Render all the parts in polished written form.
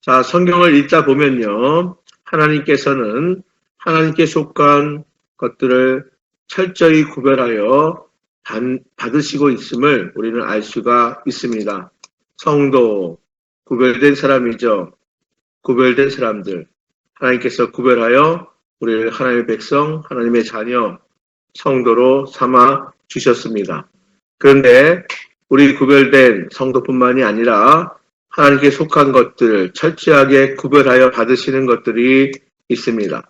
자, 성경을 읽다 보면요. 하나님께서는 하나님께 속한 것들을 철저히 구별하여 받으시고 있음을 우리는 알 수가 있습니다. 성도, 구별된 사람이죠. 구별된 사람들. 하나님께서 구별하여 우리를 하나님의 백성, 하나님의 자녀, 성도로 삼아 주셨습니다. 그런데 우리 구별된 성도뿐만이 아니라 하나님께 속한 것들 철저하게 구별하여 받으시는 것들이 있습니다.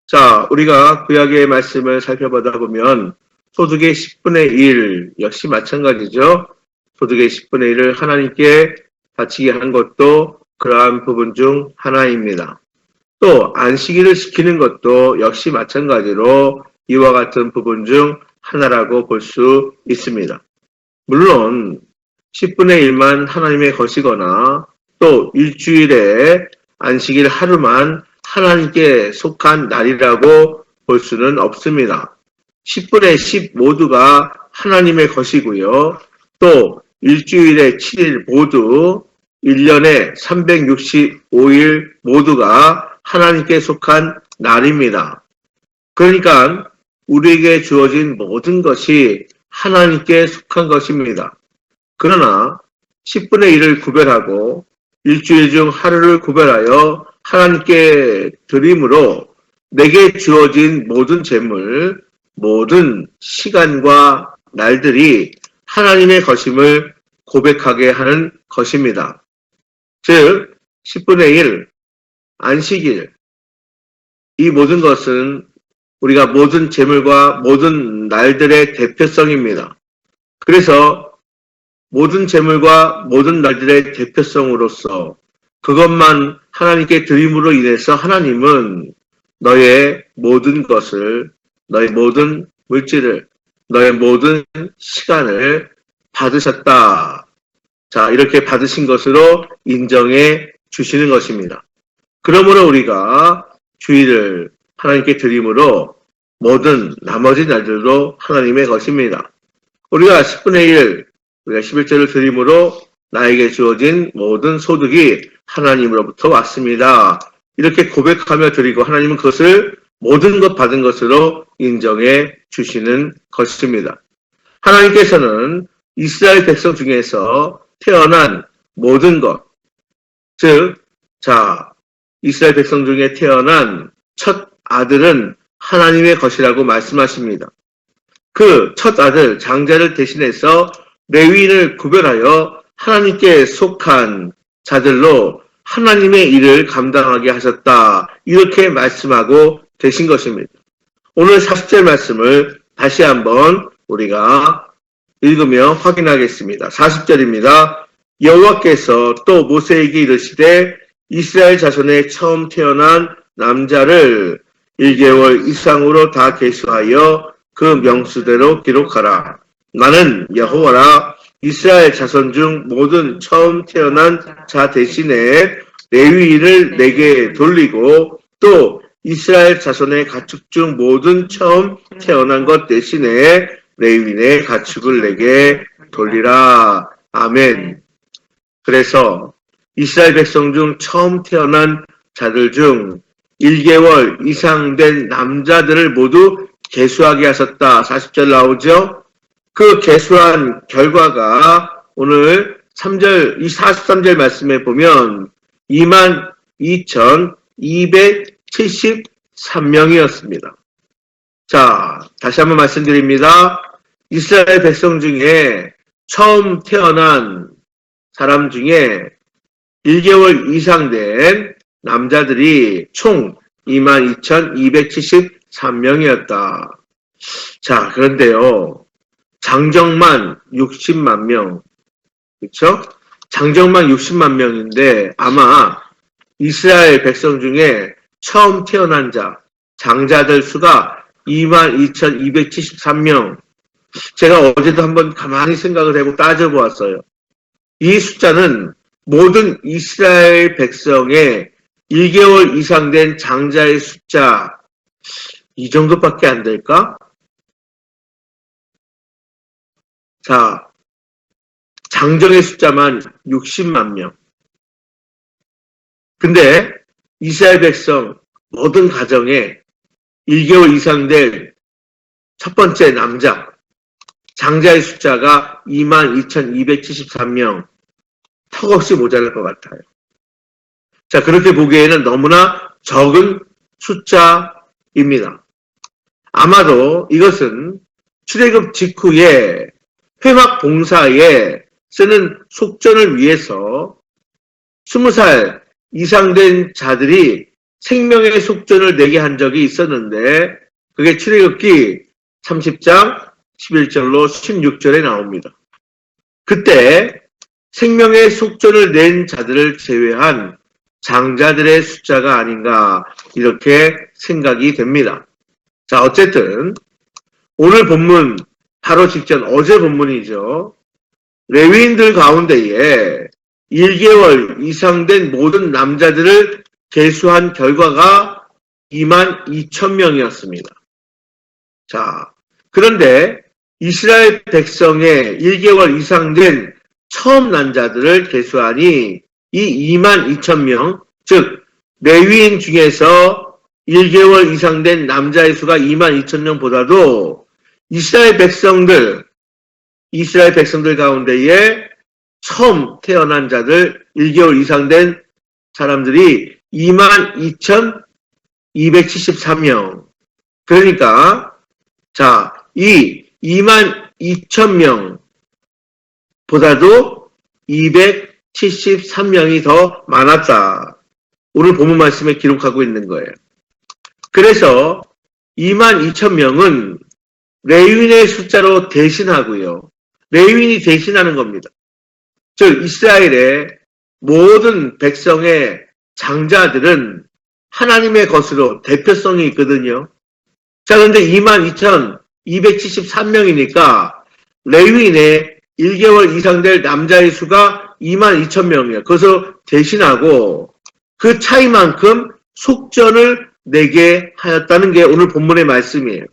자, 우리가 구약의 말씀을 살펴보다 보면 소득의 10분의 1 역시 마찬가지죠. 소득의 10분의 1을 하나님께 바치게 한 것도 그러한 부분 중 하나입니다. 또 안식일을 지키는 것도 역시 마찬가지로 이와 같은 부분 중 하나라고 볼 수 있습니다. 물론 10분의 1만 하나님의 것이거나 또 일주일에 안식일 하루만 하나님께 속한 날이라고 볼 수는 없습니다. 10분의 10 모두가 하나님의 것이고요. 또 일주일에 7일 모두 1년에 365일 모두가 하나님께 속한 날입니다. 그러니까 우리에게 주어진 모든 것이 하나님께 속한 것입니다. 그러나 10분의 1을 구별하고 일주일 중 하루를 구별하여 하나님께 드림으로 내게 주어진 모든 재물, 모든 시간과 날들이 하나님의 것임을 고백하게 하는 것입니다. 즉 10분의 1, 안식일, 이 모든 것은 우리가 모든 재물과 모든 날들의 대표성입니다. 그래서 모든 재물과 모든 날들의 대표성으로서 그것만 하나님께 드림으로 인해서 하나님은 너의 모든 것을, 너의 모든 물질을, 너의 모든 시간을 받으셨다. 자, 이렇게 받으신 것으로 인정해 주시는 것입니다. 그러므로 우리가 주일을 하나님께 드림으로 모든 나머지 날들도 하나님의 것입니다. 우리가 10분의 1, 우리가 11절을 드림으로 나에게 주어진 모든 소득이 하나님으로부터 왔습니다. 이렇게 고백하며 드리고 하나님은 그것을 모든 것 받은 것으로 인정해 주시는 것입니다. 하나님께서는 이스라엘 백성 중에서 태어난 모든 것, 즉, 이스라엘 백성 중에 태어난 첫 아들은 하나님의 것이라고 말씀하십니다. 그 첫 아들, 장자를 대신해서 레위인을 구별하여 하나님께 속한 자들로 하나님의 일을 감당하게 하셨다. 이렇게 말씀하고 계신 것입니다. 오늘 40절 말씀을 다시 한번 우리가 읽으며 확인하겠습니다. 40절입니다. 여호와께서 또 모세에게 이르시되 이스라엘 자손의 처음 태어난 남자를 1개월 이상으로 다 계수하여 그 명수대로 기록하라. 나는 여호와라. 이스라엘 자손 중 모든 처음 태어난 자 대신에 레위인을 내게 돌리고 또 이스라엘 자손의 가축 중 모든 처음 태어난 것 대신에 레위인의 가축을 내게 돌리라. 아멘. 그래서 이스라엘 백성 중 처음 태어난 자들 중 1개월 이상 된 남자들을 모두 계수하게 하셨다. 40절 나오죠? 그 계수한 결과가 오늘 3절, 이 43절 말씀에 보면 22,273명이었습니다. 자, 다시 한번 말씀드립니다. 이스라엘 백성 중에 처음 태어난 사람 중에 1개월 이상 된 남자들이 총 22,273명이었다. 자, 그런데요. 장정만 60만 명. 그렇죠? 장정만 60만 명인데 아마 이스라엘 백성 중에 처음 태어난 자, 장자들 수가 22,273명. 제가 어제도 한번 가만히 생각을 해보고 따져보았어요. 이 숫자는 모든 이스라엘 백성의 1개월 이상 된 장자의 숫자 이 정도밖에 안 될까? 자, 장정의 숫자만 60만 명. 근데 이스라엘 백성 모든 가정에 1개월 이상 된 첫 번째 남자, 장자의 숫자가 22,273명, 턱없이 모자랄 것 같아요. 자, 그렇게 보기에는 너무나 적은 숫자입니다. 아마도 이것은 출애굽 직후에 회막 봉사에 쓰는 속전을 위해서 20살 이상 된 자들이 생명의 속전을 내게 한 적이 있었는데 그게 출애굽기 30장 11절로 16절에 나옵니다. 그때 생명의 속전을 낸 자들을 제외한 장자들의 숫자가 아닌가 이렇게 생각이 됩니다. 자, 어쨌든 오늘 본문 바로 직전 어제 본문이죠. 레위인들 가운데에 1개월 이상 된 모든 남자들을 계수한 결과가 22,000명이었습니다. 자, 그런데 이스라엘 백성의 1개월 이상 된 처음 난 자들을 계수하니 이 22,000명, 즉 레위인 중에서 1개월 이상 된 남자의 수가 22,000명보다도 이스라엘 백성들 가운데에 처음 태어난 자들 1개월 이상 된 사람들이 22,273명. 그러니까 자, 이 22,000명보다도 273명이 더 많았다. 오늘 본문 말씀에 기록하고 있는 거예요. 그래서 22,000명은 레위인의 숫자로 대신하고요. 레위인이 대신하는 겁니다. 즉 이스라엘의 모든 백성의 장자들은 하나님의 것으로 대표성이 있거든요. 자, 그런데 22,273명이니까 레위인의 1개월 이상 될 남자의 수가 22,000명이에요. 그것을 대신하고 그 차이만큼 속전을 내게 하였다는 게 오늘 본문의 말씀이에요.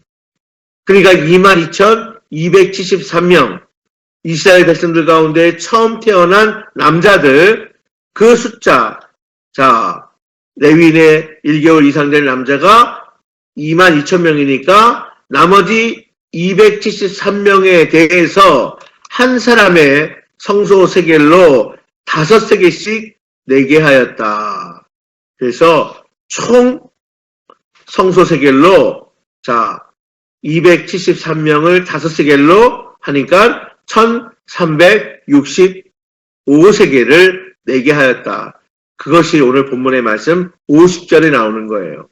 그러니까 22,273명 이스라엘 백성들 가운데 처음 태어난 남자들 그 숫자, 자, 레위인의 1개월 이상 된 남자가 22,000명이니까 나머지 273명에 대해서 한 사람의 성소 세겔로 5세겔씩 내게 하였다. 그래서 총 성소 세겔로 자 273명을 5세겔로 하니까 1365세겔을 내게 하였다. 그것이 오늘 본문의 말씀 50절에 나오는 거예요.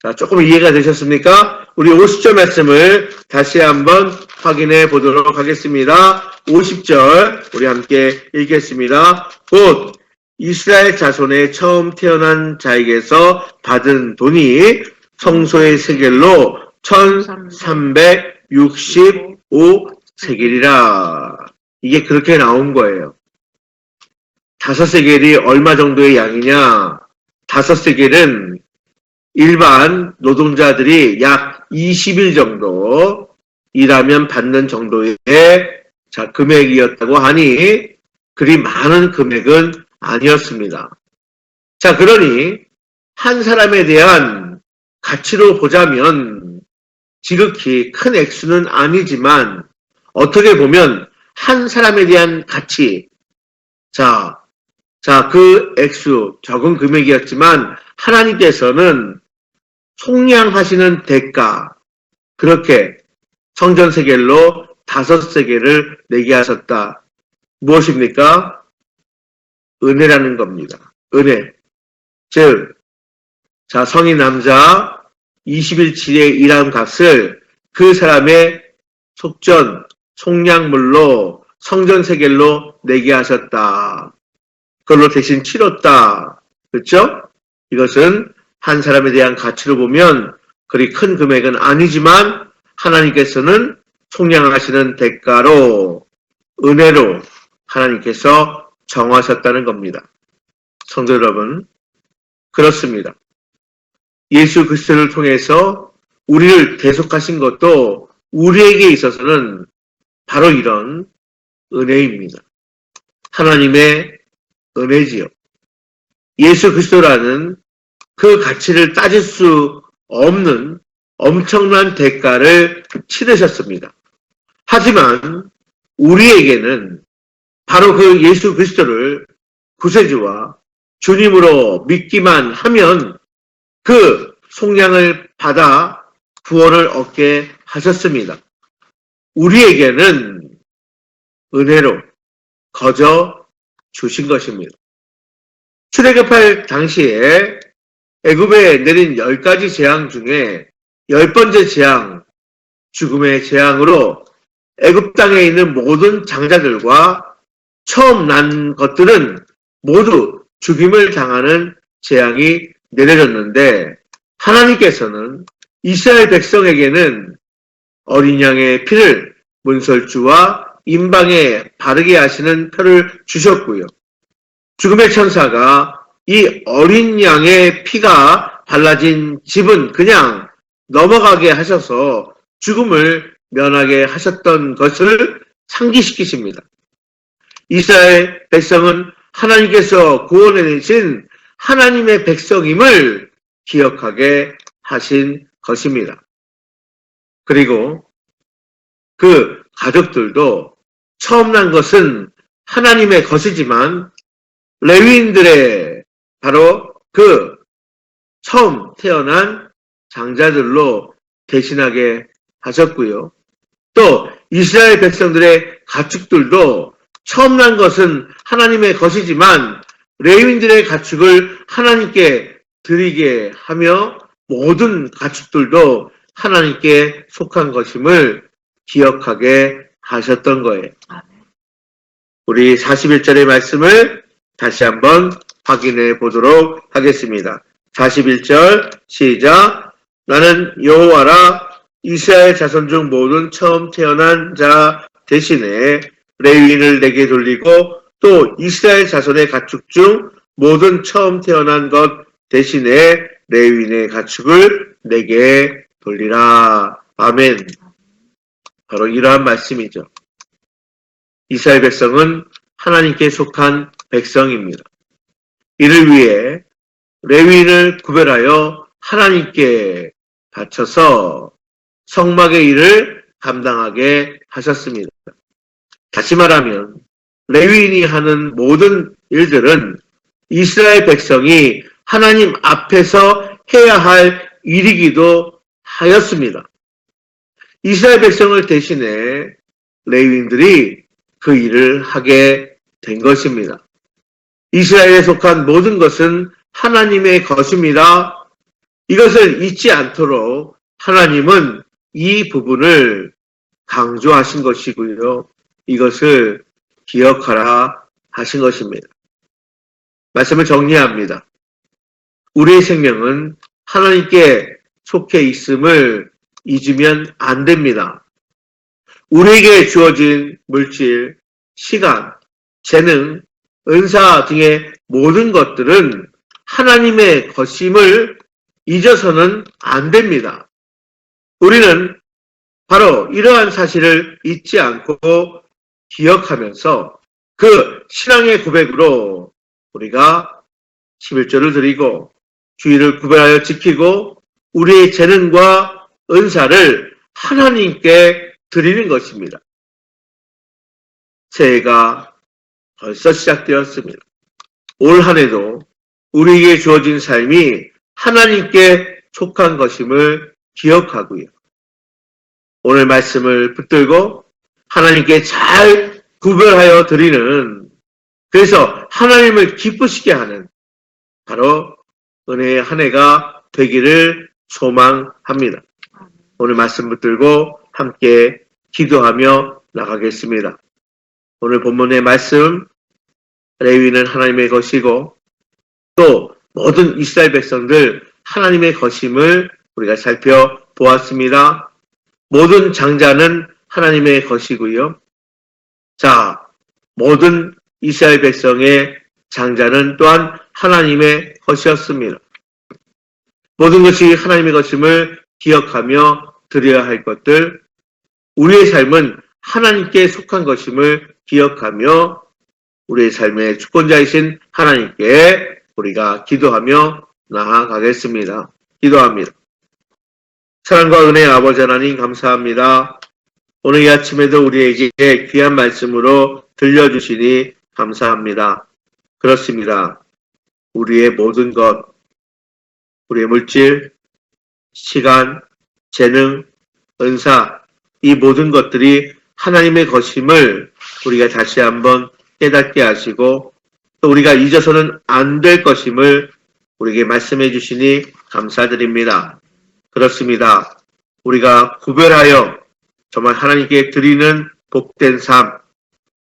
자, 조금 이해가 되셨습니까? 우리 50절 말씀을 다시 한번 확인해 보도록 하겠습니다. 50절 우리 함께 읽겠습니다. 곧 이스라엘 자손의 처음 태어난 자에게서 받은 돈이 성소의 세겔로 1365세겔이라. 이게 그렇게 나온 거예요. 5세겔이 얼마 정도의 양이냐? 5세겔은 일반 노동자들이 약 20일 정도 일하면 받는 정도의 자, 금액이었다고 하니 그리 많은 금액은 아니었습니다. 자, 그러니 한 사람에 대한 가치로 보자면 지극히 큰 액수는 아니지만 어떻게 보면 한 사람에 대한 가치, 그 액수, 적은 금액이었지만 하나님께서는 속량하시는 대가, 그렇게 성전세겔로 5세겔을 내게 하셨다. 무엇입니까? 은혜라는 겁니다. 은혜. 즉, 자, 성인 남자 20일치의 일한 값을 그 사람의 속전, 속량물로 성전세겔로 내게 하셨다. 그걸로 대신 치렀다. 그렇죠? 이것은 한 사람에 대한 가치로 보면 그리 큰 금액은 아니지만 하나님께서는 속량하시는 대가로 은혜로 하나님께서 정하셨다는 겁니다. 성도 여러분, 그렇습니다. 예수 그리스도를 통해서 우리를 대속하신 것도 우리에게 있어서는 바로 이런 은혜입니다. 하나님의 은혜지요. 예수 그리스도라는 그 가치를 따질 수 없는 엄청난 대가를 치르셨습니다. 하지만 우리에게는 바로 그 예수 그리스도를 구세주와 주님으로 믿기만 하면 그 속량을 받아 구원을 얻게 하셨습니다. 우리에게는 은혜로 거저 주신 것입니다. 출애굽할 당시에 애굽에 내린 10가지 재앙 중에 10번째 재앙, 죽음의 재앙으로 애굽 땅에 있는 모든 장자들과 처음 난 것들은 모두 죽임을 당하는 재앙이 내려졌는데, 하나님께서는 이스라엘 백성에게는 어린 양의 피를 문설주와 임방에 바르게 하시는 표를 주셨고요. 죽음의 천사가 이 어린 양의 피가 발라진 집은 그냥 넘어가게 하셔서 죽음을 면하게 하셨던 것을 상기시키십니다. 이스라엘 백성은 하나님께서 구원해내신 하나님의 백성임을 기억하게 하신 것입니다. 그리고 그 가족들도 처음 난 것은 하나님의 것이지만 레위인들의 바로 그 처음 태어난 장자들로 대신하게 하셨고요. 또 이스라엘 백성들의 가축들도 처음 난 것은 하나님의 것이지만 레위인들의 가축을 하나님께 드리게 하며 모든 가축들도 하나님께 속한 것임을 기억하게 하셨던 거예요. 우리 41절의 말씀을 다시 한번 확인해 보도록 하겠습니다. 41절 시작. 나는 여호와라. 이스라엘 자손 중 모든 처음 태어난 자 대신에 레위인을 내게 돌리고 또 이스라엘 자손의 가축 중 모든 처음 태어난 것 대신에 레위인의 가축을 내게 돌리라. 아멘. 바로 이러한 말씀이죠. 이스라엘 백성은 하나님께 속한 백성입니다. 이를 위해 레위인을 구별하여 하나님께 바쳐서 성막의 일을 감당하게 하셨습니다. 다시 말하면 레위인이 하는 모든 일들은 이스라엘 백성이 하나님 앞에서 해야 할 일이기도 하였습니다. 이스라엘 백성을 대신해 레위인들이 그 일을 하게 된 것입니다. 이스라엘에 속한 모든 것은 하나님의 것입니다. 이것을 잊지 않도록 하나님은 이 부분을 강조하신 것이고요. 이것을 기억하라 하신 것입니다. 말씀을 정리합니다. 우리의 생명은 하나님께 속해 있음을 잊으면 안 됩니다. 우리에게 주어진 물질, 시간, 재능, 은사 등의 모든 것들은 하나님의 것임을 잊어서는 안 됩니다. 우리는 바로 이러한 사실을 잊지 않고 기억하면서 그 신앙의 고백으로 우리가 11조를 드리고 주의를 구별하여 지키고 우리의 재능과 은사를 하나님께 드리는 것입니다. 새해가 벌써 시작되었습니다. 올 한 해도 우리에게 주어진 삶이 하나님께 속한 것임을 기억하고요. 오늘 말씀을 붙들고 하나님께 잘 구별하여 드리는, 그래서 하나님을 기쁘시게 하는 바로 은혜의 한 해가 되기를 소망합니다. 오늘 말씀 붙들고 함께 기도하며 나가겠습니다. 오늘 본문의 말씀, 레위는 하나님의 것이고 또 모든 이스라엘 백성들 하나님의 것임을 우리가 살펴보았습니다. 모든 장자는 하나님의 것이고요. 자, 모든 이스라엘 백성의 장자는 또한 하나님의 것이었습니다. 모든 것이 하나님의 것임을 기억하며 드려야 할 것들, 우리의 삶은 하나님께 속한 것임을 기억하며 우리의 삶의 주권자이신 하나님께 우리가 기도하며 나아가겠습니다. 기도합니다. 사랑과 은혜의 아버지 하나님 감사합니다. 오늘 이 아침에도 우리에게 귀한 말씀으로 들려주시니 감사합니다. 그렇습니다. 우리의 모든 것, 우리의 물질, 시간, 재능, 은사, 이 모든 것들이 하나님의 것임을 우리가 다시 한번 깨닫게 하시고 또 우리가 잊어서는 안 될 것임을 우리에게 말씀해 주시니 감사드립니다. 그렇습니다. 우리가 구별하여 정말 하나님께 드리는 복된 삶,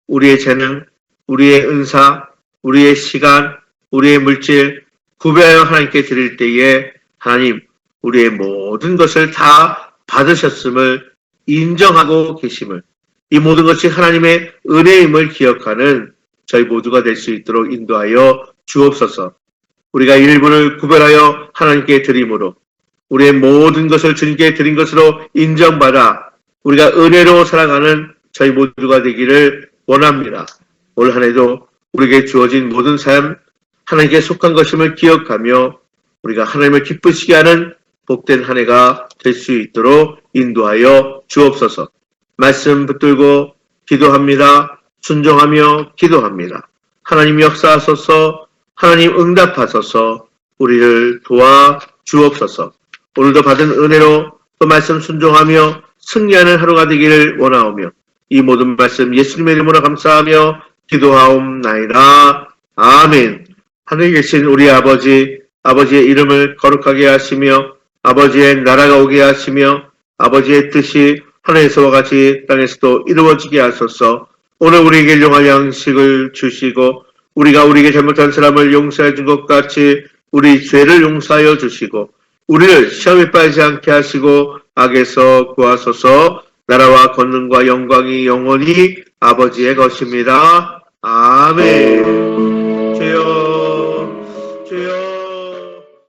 우리의 재능, 우리의 은사, 우리의 시간, 우리의 물질 구별하여 하나님께 드릴 때에 하나님 우리의 모든 것을 다 받으셨음을 인정하고 계심을, 이 모든 것이 하나님의 은혜임을 기억하는 저희 모두가 될 수 있도록 인도하여 주옵소서. 우리가 일부를 구별하여 하나님께 드림으로 우리의 모든 것을 주님께 드린 것으로 인정받아 우리가 은혜로 살아가는 저희 모두가 되기를 원합니다. 올 한 해도 우리에게 주어진 모든 삶 하나님께 속한 것임을 기억하며 우리가 하나님을 기쁘시게 하는 복된 한 해가 될 수 있도록 인도하여 주옵소서. 말씀 붙들고 기도합니다. 순종하며 기도합니다. 하나님 역사하소서, 하나님 응답하소서, 우리를 도와 주옵소서. 오늘도 받은 은혜로 또 말씀 순종하며 승리하는 하루가 되기를 원하오며 이 모든 말씀 예수님의 이름으로 감사하며 기도하옵나이다. 아멘. 하늘에 계신 우리 아버지, 아버지의 이름을 거룩하게 하시며 아버지의 나라가 오게 하시며 아버지의 뜻이 하늘에서와 같이 땅에서도 이루어지게 하소서. 오늘 우리에게 일용할 양식을 주시고 우리가 우리에게 잘못한 사람을 용서해 준 것 같이 우리 죄를 용서하여 주시고 우리를 시험에 빠지지 않게 하시고 악에서 구하소서. 나라와 권능과 영광이 영원히 아버지의 것입니다. 아멘.